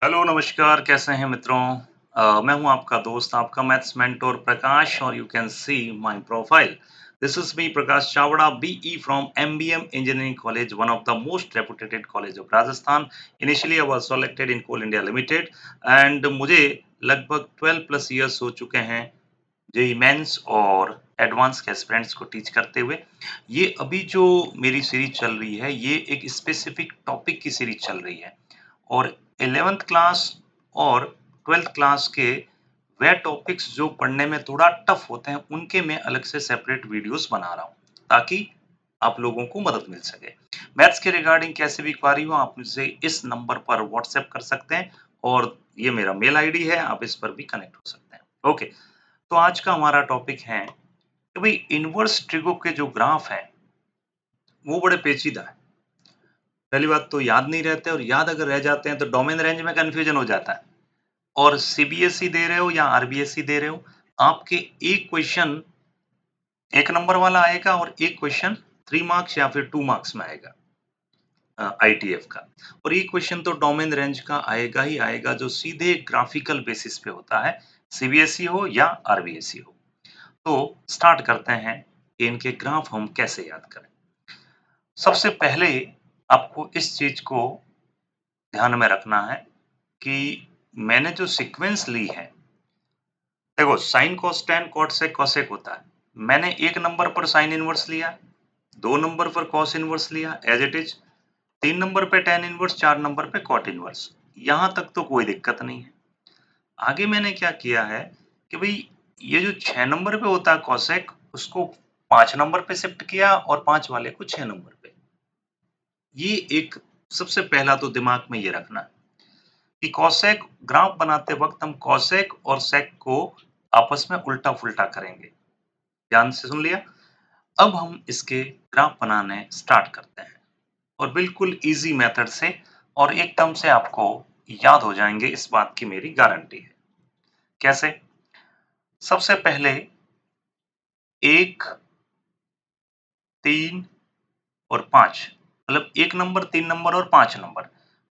Hello, नमस्कार, कैसे हैं मित्रों? मैं हूँ आपका दोस्त, आपका मैथ्स मेंटर प्रकाश और you can see my profile. This is me, Prakash Chavda, BE from MBM Engineering College, one of the most reputed college of Rajasthan. Initially, I was selected in Coal India Limited and मुझे लगभग 12 plus years हो चुके हैं JEE mains और advance के aspirants को teach करते हुए. ये अभी जो मेरी सीरीज चल रही है, ये एक स्पेसिफिक टॉपिक की सीरीज चल रही है. और 11th क्लास और 12th क्लास के वह टॉपिक्स जो पढ़ने में थोड़ा टफ होते हैं, उनके मैं अलग से सेपरेट वीडियोस बना रहा हूँ, ताकि आप लोगों को मदद मिल सके. मैथ्स के रिगार्डिंग कैसे भी क्वेरी हो, आप मुझसे इस नंबर पर व्हाट्सएप कर सकते हैं और ये मेरा मेल आईडी है, आप इस पर भी कनेक्ट हो सकते हैं. ओके, तो आज का हमारा टॉपिक है कि भाई इनवर्स ट्रिगो के जो ग्राफ हैं, वो बड़े पेचीदा है. पहली बात तो याद नहीं रहते और याद अगर रह जाते हैं तो डोमेन रेंज में कन्फ्यूजन हो जाता है. और सीबीएसई दे रहे हो या आरबीएसई दे रहे हो, आपके एक क्वेश्चन 1 नंबर वाला आएगा और एक क्वेश्चन 3 मार्क्स या फिर 2 मार्क्स में आएगा आईटीएफ का. और ये क्वेश्चन तो डोमेन रेंज का आएगा ही आएगा, जो सीधे ग्राफिकल बेसिस पे होता है, सीबीएसई हो या आरबीएसई हो. तो स्टार्ट करते हैं कि इनके ग्राफ हम कैसे याद करें. सबसे पहले आपको इस चीज को ध्यान में रखना है कि मैंने जो सीक्वेंस ली है, देखो sine cos tan cot sec cosec होता है. मैंने एक नंबर पर साइन इनवर्स लिया, 2 नंबर पर कॉस इनवर्स लिया एज इट इज, 3 नंबर पे टैन इनवर्स, 4 नंबर पे कॉट इनवर्स. यहां तक तो कोई दिक्कत नहीं है. आगे मैंने क्या किया है कि भाई ये जो 6 नंबर पे होता है कोसेक, उसको 5 नंबर पे शिफ्ट किया और 5 वाले को 6 नंबर पे. ये एक सबसे पहला तो दिमाग में ये रखना है कि कॉसेक ग्राफ बनाते वक्त हम कॉसेक और सेक को आपस में उल्टा-फुल्टा करेंगे. ध्यान से सुन लिया? अब हम इसके ग्राफ बनाने स्टार्ट करते हैं और बिल्कुल ईज़ी मेथड से और एकदम से आपको याद हो जाएँगे, इस बात की मेरी गारंटी है. कैसे? सबसे पहले 1, 3 और 5, मतलब 1 नंबर, 3 नंबर और 5 नंबर.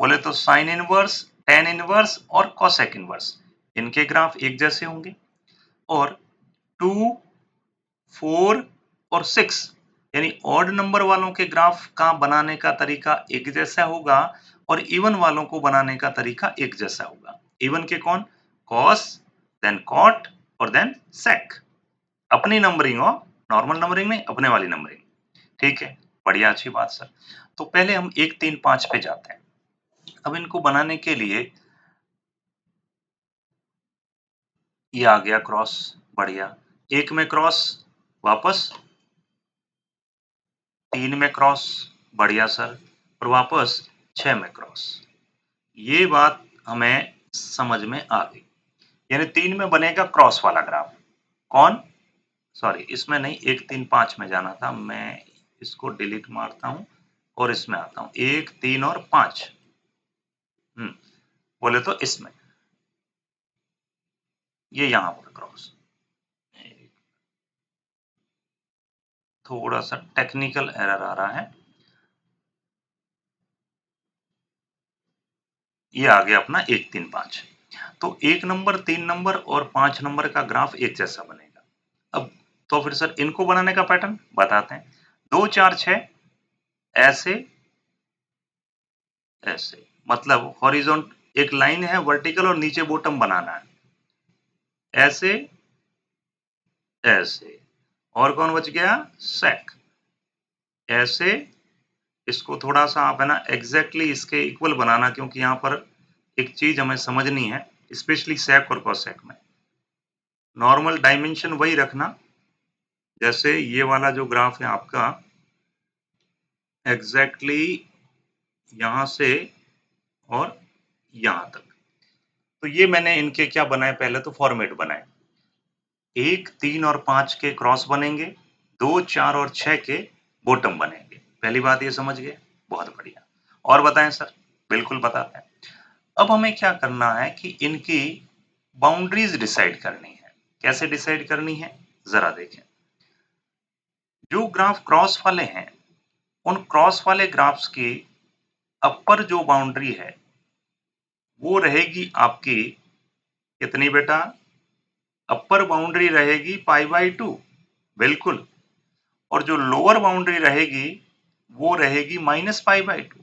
बोले तो साइन इनवर्स, टैन इनवर्स और कोसेक इनवर्स, इनके ग्राफ एक जैसे होंगे. और 2, 4 और 6 यानी ऑड नंबर वालों के ग्राफ का बनाने का तरीका एक जैसा होगा और इवन वालों को बनाने का तरीका एक जैसा होगा. इवन के कौन? कॉस, देन कॉट और देन सेक. अपनी नंबरिंग हो, नॉर्मल नंबरिंग नहीं, अपने वाली नंबरिंग. ठीक है, बढ़िया, अच्छी बात सर. तो पहले हम 1, 3, 5 पे जाते हैं. अब इनको बनाने के लिए ये आ गया क्रॉस, बढ़िया. 1 में क्रॉस, वापस 3 में क्रॉस, बढ़िया सर, और वापस 6 में क्रॉस. ये बात हमें समझ में आ गई. यानी 3 में बनेगा क्रॉस वाला ग्राफ. कौन? सॉरी, इसमें नहीं, 1, 3, 5 में जाना था. मैं इसको डिलीट मारता हूँ और इसमें आता हूँ. 1, 3 और 5. बोले तो इसमें ये यहाँ पर क्रॉस. थोड़ा सा टेक्निकल एरर आ रहा है. ये आ गया अपना 1, 3, 5. तो 1 नंबर, 3 नंबर और 5 नंबर का ग्राफ एक जैसा बनेगा. अब तो फिर सर इनको बनाने का पैटर्न बताते हैं. 2, 4, 6 ऐसे, ऐसे, मतलब हॉरिजॉन्ट एक लाइन है वर्टिकल और नीचे बॉटम बनाना है. ऐसे, ऐसे, और कौन बच गया? सेक. ऐसे, इसको थोड़ा सा आप है ना एग्जैक्टली इसके इक्वल बनाना, क्योंकि यहाँ पर एक चीज हमें समझनी है, स्पेशली सेक और कोसेक में. नॉर्मल डायमेंशन वही रखना जैसे ये वाला जो ग्राफ है आपका, एग्जैक्टली यहाँ से और यहाँ तक. तो ये मैंने इनके क्या बनाए, पहले तो फॉर्मेट बनाए. 1, 3 और 5 के क्रॉस बनेंगे, 2, 4 और 6 के बॉटम बनेंगे. पहली बात ये समझ गए, बहुत बढ़िया. और बताएं सर? बिल्कुल बताते हैं. अब हमें क्या करना है कि इनकी बाउंड्रीज डिसाइड करनी है. कैसे डिसाइड करनी है, जरा देखें. जो ग्राफ क्रॉस वाले हैं, उन क्रॉस वाले ग्राफ्स की अपर जो बाउंड्री है, वो रहेगी आपकी कितनी बेटा? अपर बाउंड्री रहेगी π/2 बिल्कुल। और जो लोअर बाउंड्री रहेगी वो रहेगी -π/2।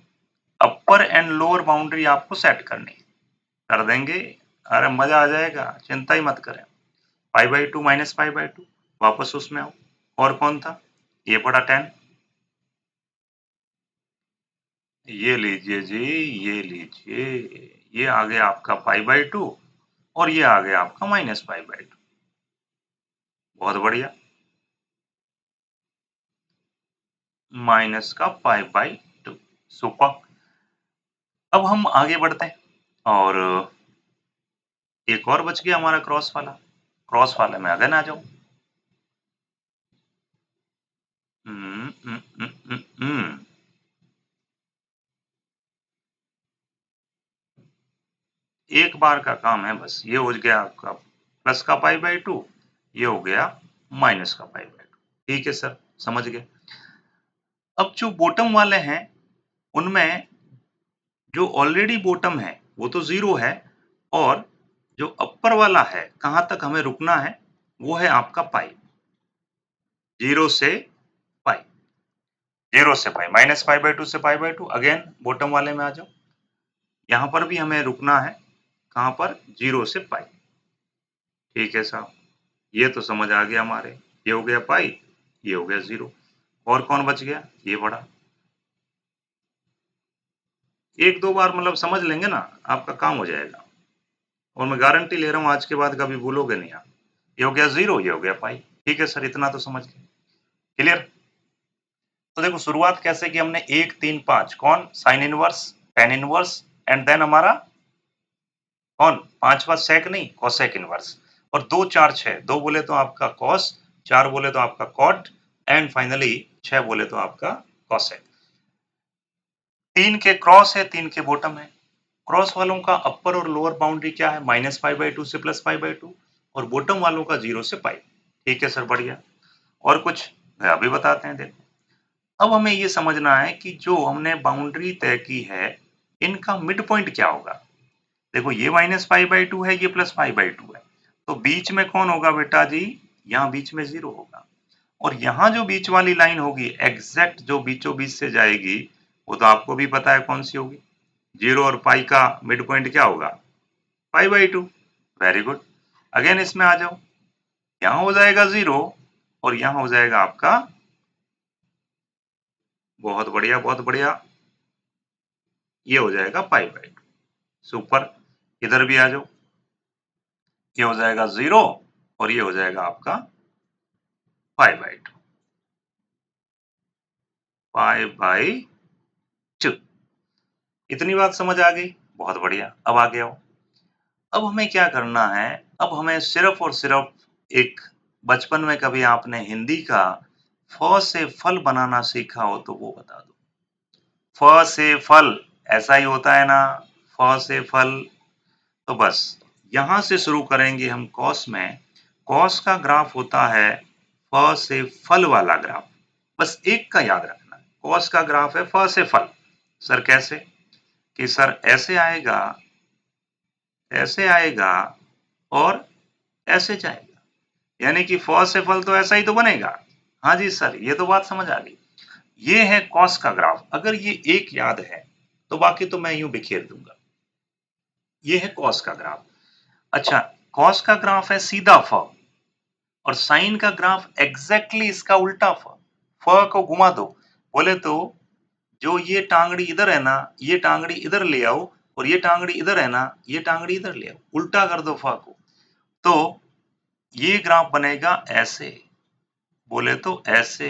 अपर एंड लोअर बाउंड्री आपको सेट करनी है। कर देंगे, अरे मजा आ जाएगा, चिंता ही मत करें। π/2 -π/2 वापस उसमें आओ। और कौन था? ये पड़ा 10। ये लीजिए जी, ये लीजिए, ये आ गया आपका π/2 और ये आ गया आपका -π/2। बहुत बढ़िया। माइनस का π/2 सुपर। अब हम आगे बढ़ते हैं और एक और बच गया हमारा क्रॉस वाला। क्रॉस वाले में अगेन आ जाओ। हम्म, हम्म, हम्म, हम्म, हम्म। एक बार का काम है बस। ये हो गया आपका प्लस का π/2, ये हो गया माइनस का π/2। ठीक है सर, समझ गए। अब जो बॉटम वाले हैं उनमें जो ऑलरेडी बॉटम है वो तो 0 है और जो अपर वाला है कहाँ तक हमें रुकना है वो है आपका पाई। 0 से पाई, 0 से पाई, -π/2 से π/2। अगेन बॉटम वाले में आ जाओ। यहाँ पर भी हमें रुकना है कहाँ पर? 0 से पाई। ठीक है साहब, ये तो समझ आ गया हमारे। ये हो गया पाई, ये हो गया 0। और कौन बच गया? ये बड़ा। एक दो बार मतलब समझ लेंगे ना, आपका काम हो जाएगा। और मैं गारंटी ले रहा हूँ आज के बाद कभी भूलोगे नहीं आप। ये हो गया 0, ये हो गया पाई। ठीक है सर, इतना तो समझ गए। क्लियर? तो देखो शुरुआत कैसे की हमने, 1 3 5 कौन? Sine inverse, tan inverse and then हमारा कौन? पांचवा सेक नहीं, कोसेक इनवर्स। और 2 4 6, 2 बोले तो आपका कॉस, 4 बोले तो आपका कॉट एंड फाइनली 6 बोले तो आपका कोसेक। 3 के क्रॉस है, 3 के बॉटम है। क्रॉस वालों का अपर और लोअर बाउंड्री क्या है? -π/2 से +π/2 और बॉटम वालों का 0 से पाई। ठीक है सर, बढ़िया। और कुछ अभी बताते हैं। देखो अब हमें ये समझना है कि जो हमने बाउंड्री तय की है इनका मिड पॉइंट क्या होगा। देखो ये -π/2 है, ये +π/2 है, तो बीच में कौन होगा बेटा जी? यहाँ बीच में 0 होगा। और यहाँ जो बीच वाली लाइन होगी एग्जैक्ट जो बीचों बीच से जाएगी वो तो आपको भी पता है कौन सी होगी। 0 और पाई का मिड पॉइंट क्या होगा? π/2। Very good. अगेन इसमें आ जाओ। यहाँ हो जाएगा 0 और यहाँ हो जाएगा आपका, बहुत बढ़िया बहुत बढ़िया, ये हो जाएगा π/2। सुपर। इधर भी आ जाओ। ये हो जाएगा 0 और ये हो जाएगा आपका π/2। π/2। इतनी बात समझ आ गई? बहुत बढ़िया। अब आगे आओ। अब हमें क्या करना है? अब हमें सिर्फ और सिर्फ एक, बचपन में कभी आपने हिंदी का फ से फल बनाना सीखा हो तो वो बता दो। फ से फल, ऐसा ही होता है ना? फ से फल। तो बस यहाँ से शुरू करेंगे हम कॉस में। कॉस का ग्राफ होता है फ से फल वाला ग्राफ। बस एक का याद रखना, कॉस का ग्राफ है फ से फल। सर कैसे? कि सर ऐसे आएगा, ऐसे आएगा और ऐसे जाएगा, यानी कि फ से फल तो ऐसा ही तो बनेगा। हाँ जी सर, ये तो बात समझ आ गई। ये है कॉस का ग्राफ। अगर ये एक याद है तो बाकी तो मैं यूं बिखेर दूंगा। ये है कॉस का ग्राफ। अच्छा, कॉस का ग्राफ है सीधा फ और साइन का ग्राफ एग्जैक्टली इसका उल्टा फ। फ को घुमा दो, बोले तो जो ये टांगड़ी इधर है ना, ये टांगड़ी इधर ले आओ और ये टांगड़ी इधर है ना, ये टांगड़ी इधर ले आओ, उल्टा कर दो फ को, तो ये ग्राफ बनेगा ऐसे, बोले तो ऐसे,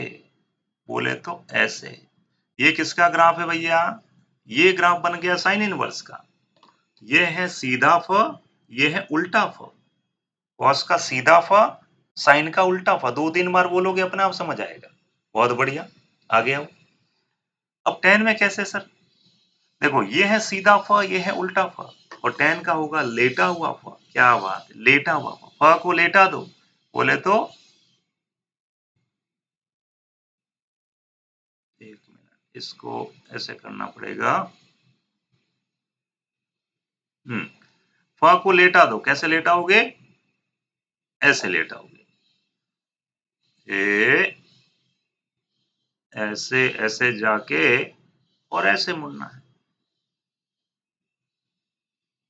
बोले तो ऐसे। ये किसका ग्राफ है भैया? ये ग्राफ बन गया साइन इनवर्स का। ये है सीधा फ, ये है उल्टा फ। कॉस का सीधा फ, साइन का उल्टा फ। 2-3 बार बोलोगे अपने आप समझ आएगा। बहुत बढ़िया। आगे आओ। अब tan में कैसे सर? देखो ये है सीधा फ, ये है उल्टा फ और tan का होगा लेटा हुआ फ। क्या बात है, लेटा हुआ फ। फ को लेटा दो, बोले तो एक मिनट, इसको ऐसे करना पड़ेगा। फ को लेटा दो, कैसे लेटाओगे? ऐसे लेटाओगे। ए ऐसे ऐसे जाके और ऐसे मुड़ना है।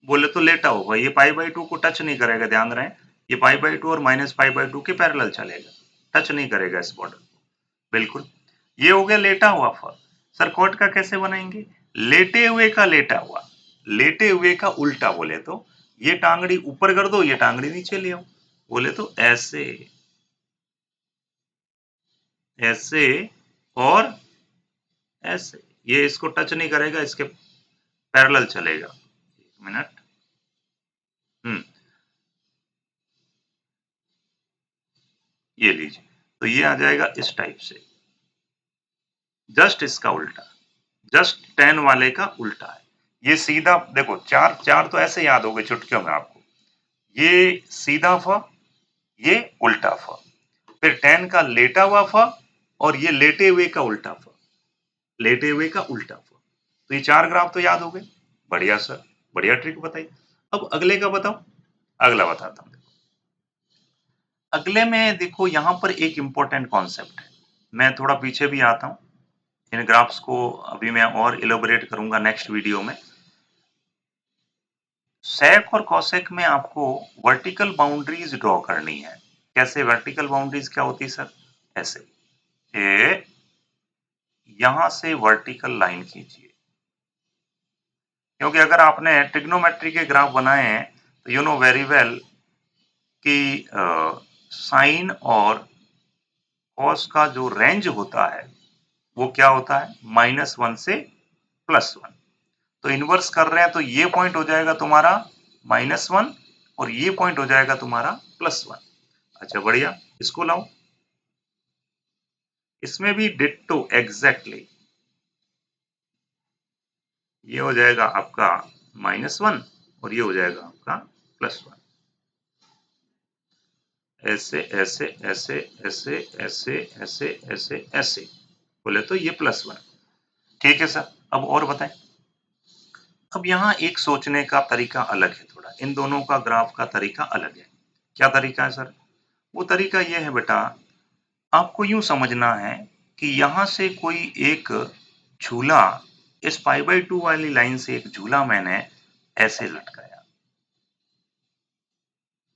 बोले तो लेटा होगा, ये पाई बाई 2 को टच नहीं करेगा, ध्यान रहे। ये पाई बाई 2 और माइनस पाई बाई 2 के पैरेलल चलेगा, टच नहीं करेगा इस बॉर्डर को, बिल्कुल। ये हो गया लेटा हुआ फ। सर कॉट का कैसे बनाएंगे? लेटे हुए का लेटा हुआ, लेटे हुए का उल्टा बोले तो ये टांगड़ी ऊपर कर दो, ये टांगड़ी नीचे ले आओ, बोले तो ऐसे ऐसे और ऐसे। ये इसको टच नहीं करेगा, इसके पैरेलल चलेगा। एक मिनट। ये लीजिए, तो ये आ जाएगा इस टाइप से, जस्ट इसका उल्टा, जस्ट 10 वाले का उल्टा है। ये सीधा देखो, चार चार तो ऐसे याद हो गए चुटकियों में आपको। ये सीधा फ, ये उल्टा फ, फिर 10 का लेटा हुआ फ, और ये लेटे हुए का उल्टा फ, लेटे हुए का उल्टा फ। तो ये 4 ग्राफ तो याद हो गए। बढ़िया सर, बढ़िया ट्रिक बताई। अब अगले का बताओ। अगला बताता हूं। अगले में देखो, यहां पर एक इंपॉर्टेंट कॉन्सेप्ट है। मैं थोड़ा पीछे भी आता हूं, इन ग्राफ्स को अभी मैं और इलेबोरेट करूंगा नेक्स्ट वीडियो में। सेक और कॉसेक में आपको वर्टिकल बाउंड्रीज ड्रॉ करनी है। कैसे वर्टिकल बाउंड्रीज क्या होती है सर? ऐसे, ये यहां से वर्टिकल लाइन खींचिए, क्योंकि अगर आपने ट्रिग्नोमेट्री के ग्राफ बनाए हैं तो यू नो वेरी वेल कि साइन और कॉस का जो रेंज होता है वो क्या होता है? -1 से +1। तो इन्वर्स कर रहे हैं तो ये पॉइंट हो जाएगा तुम्हारा -1 और ये पॉइंट हो जाएगा तुम्हारा +1। अच्छा बढ़िया, इसको लाओ, इसमें भी डिट्टो एग्जैक्टली, ये हो जाएगा आपका -1 और ये हो जाएगा आपका +1। ऐसे ऐसे ऐसे ऐसे ऐसे ऐसे ऐसे ऐसे बोले तो ये +1। ठीक है सर, अब और बताएं। अब यहाँ एक सोचने का तरीका अलग है, थोड़ा इन दोनों का ग्राफ का तरीका अलग है। क्या तरीका है सर? वो तरीका ये है बेटा, आपको यूं समझना है कि यहां से कोई एक झूला, इस पाई बाई 2 वाली लाइन से एक झूला मैंने ऐसे लटकाया,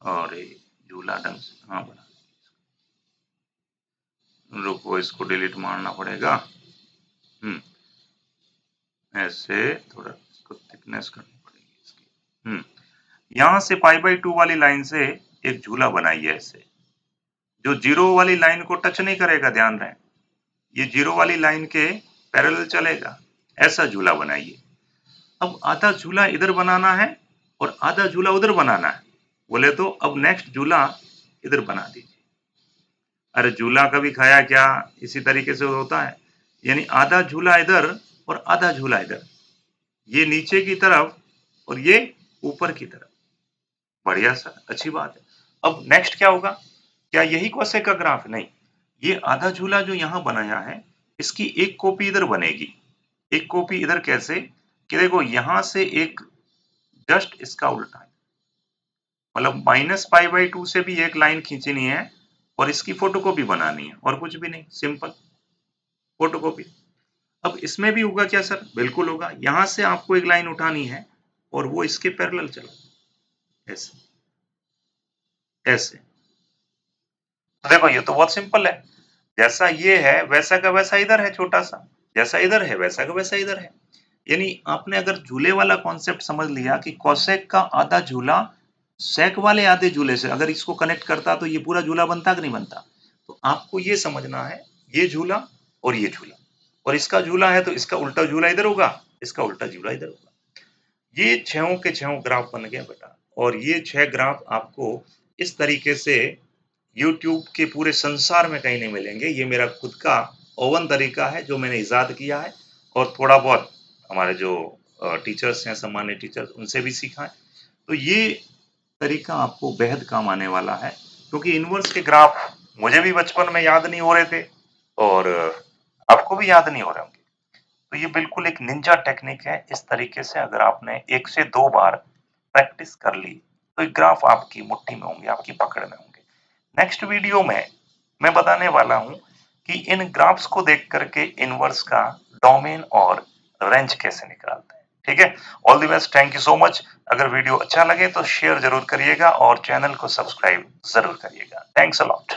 और ये झूला ढंग से, हाँ बना, रुको इसको डिलीट मारना पड़ेगा। ऐसे थोड़ा इसको थिकनेस करनी पड़ेगी इसकी। यहां से पाई बाई 2 वाली लाइन से एक झूला बनाइए ऐसे, जो जीरो वाली लाइन को टच नहीं करेगा, ध्यान रहे। ये जीरो वाली लाइन के पैरेलल चलेगा, ऐसा झूला बनाइए। अब आधा झूला इधर बनाना है और आधा झूला उधर बनाना है, बोले तो अब नेक्स्ट झूला इधर बना दीजिए। अरे झूला कभी खाया क्या? इसी तरीके से होता है, यानी आधा झूला इधर और आधा झूला इधर, ये नीचे की तरफ और ये ऊपर की तरफ। बढ़िया सर, अच्छी बात है। अब नेक्स्ट क्या होगा? क्या यही कोसेक का ग्राफ? नहीं, ये आधा झूला जो यहां बनाया है इसकी एक कॉपी इधर बनेगी। एक कॉपी इधर कैसे? कि देखो यहां से एक जस्ट इसका उल्टा है, मतलब -π/2 से भी एक लाइन खींचनी है और इसकी फोटोकॉपी बनानी है, और कुछ भी नहीं, सिंपल फोटोकॉपी। अब इसमें भी होगा क्या सर? बिल्कुल होगा। यहां से आपको एक लाइन उठानी है और वो इसके पैरेलल चला, ऐसे ऐसे। तो देखो ये तो बहुत सिंपल है, जैसा ये है वैसा का वैसा इधर है, छोटा सा जैसा इधर है वैसा का वैसा इधर है। यानी आपने अगर झूले वाला कॉन्सेप्ट समझ लिया कि कोसेक का आधा झूला सेक वाले आधे झूले से अगर इसको कनेक्ट करता तो ये पूरा झूला बनता कि नहीं बनता। तो आपको ये समझना है, ये झूला और ये झूला, और इसका झूला है तो इसका उल्टा झूला इधर होगा, इसका उल्टा झूला इधर होगा। ये छहों के छहों ग्राफ बन गया बेटा, और ये 6 ग्राफ आपको इस तरीके से यूट्यूब के पूरे संसार में कहीं नहीं मिलेंगे। ये मेरा खुद का ओवन तरीका है जो मैंने इजाद किया है, और थोड़ा बहुत हमारे जो टीचर्स हैं, सम्मानित टीचर्स, उनसे भी सीखा है। तो ये तरीका आपको बेहद काम आने वाला है, क्योंकि इनवर्स के ग्राफ मुझे भी बचपन में याद नहीं हो रहे थे और आपको भी याद नहीं हो रहे होंगे। तो ये बिल्कुल एक निंजा टेक्निक है। इस तरीके से अगर आपने 1 से 2 बार प्रैक्टिस कर ली तो ये ग्राफ आपकी मुट्ठी में होंगे, आपकी पकड़ में होंगे। नेक्स्ट वीडियो में मैं बताने वाला हूं कि इन ग्राफ्स को देख करके इनवर्स का डोमेन और रेंज कैसे निकालते हैं। ठीक है, all the best, thank you so much. अगर वीडियो अच्छा लगे तो शेयर जरूर करिएगा और चैनल को सब्सक्राइब जरूर करिएगा। Thanks a lot.